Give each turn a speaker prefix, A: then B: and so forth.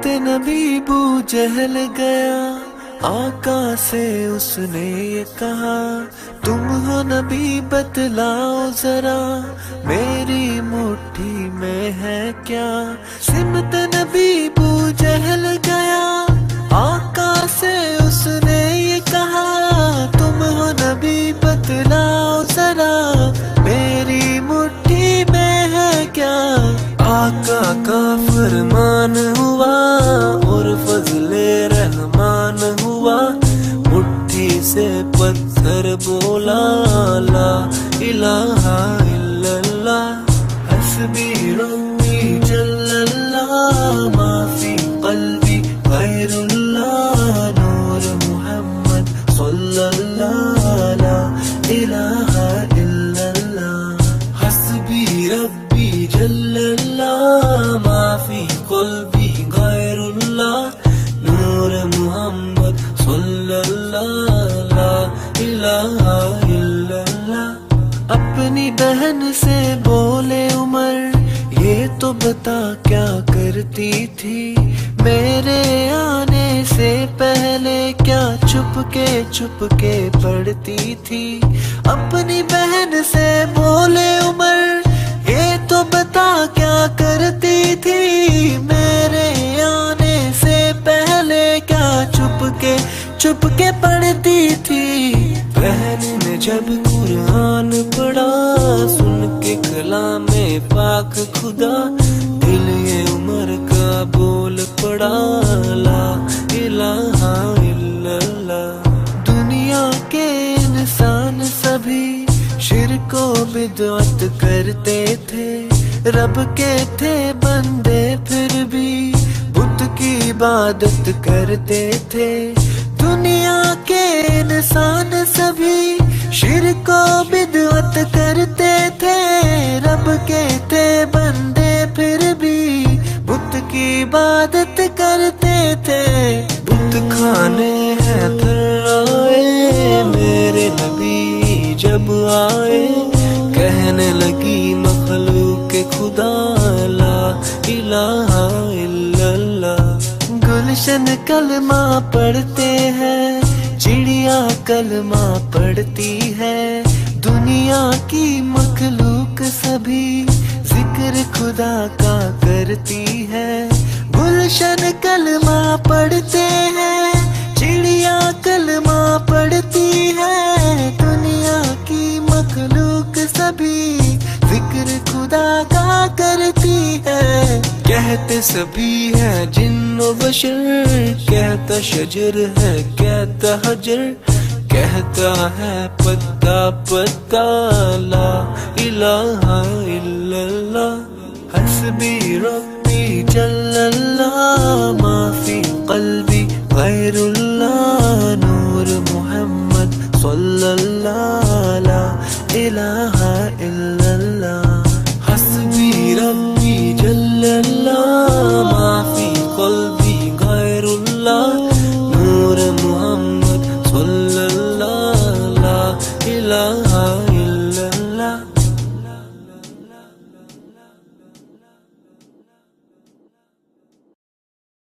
A: सिमत नबी बू जहल गया, आका से उसने ये कहा, तुम हो नबी बतलाओ जरा, मेरी मुट्ठी में है क्या। सिमत नबी बू जहल गया, आका से उसने ये कहा, तुम हो नबी बतलाओ जरा, मेरी मुट्ठी में है क्या। आका का फरमान हुआ और फजले रहमान हुआ, मुट्ठी से पत्थर बोला ला इलाहा इल्लल्लाह। हस्बी रब्बी जल्लल्लाह, मा फी क़ल्बी गैरुल्लाह, नूर मुहम्मद सल्लल्लाह ला इलाहा इल्लल्लाह। हस्बी रब्बी जल्लल्लाह, मा फी क़ल्बी गैरुल्लाह, नूर मुहम्मद सल्लल्लाह ला इलाहा इल्लल्लाह। अपनी बहन से बोले उमर, ये तो बता क्या करती थी, मेरे आने से पहले क्या चुपके पढ़ती थी। अपनी बहन से बोले उमर, ये तो बता क्या करती थी, मेरे आने से पहले क्या चुपके पढ़ती थी। बहन ने जब कुरान पढ़ा, सुन के कलामे पाक खुदा, दिल ये उमर का बोल पड़ा ला इलाहा इल्लल्लाह। दुनिया के इंसान सभी शिर्क व बिदअत करते थे, रब के थे बंदे फिर भी बुत की इबादत करते थे। दुनिया के इंसान सभी शिर्क व बिदअत करते थे, रब के थे बंदे फिर भी बुत की इबादत करते थे। बुत खाने हैं थर्राए, मेरे नबी जब आए, कहने लगी मखलूक खुदा ला इलाहा इल्लल्लाह। गुलशन कलमा पढ़ते हैं, चिड़िया कलमा पढ़ती है, दुनिया की मखलूक सभी जिक्र खुदा का करती है। गुलशन कलमा पढ़ते हैं, चिड़िया कलमा पढ़ती है, दुनिया की मखलूक सभी जिक्र खुदा का करती है। कहते सभी है जिन्नो बशर, कहता शजर है कहता हजर, कहता है पत्ता पत्ता ला इलाहा इल्लल्लाह। हस्बी रब्बी जल्लल्लाह, मा फी क़ल्बी गैरुल्लाह, नूर मुहम्मद सल्लल्लाह ला इलाहा इल्लल्लाह। हस्बी रब्बी जल्लल्लाह,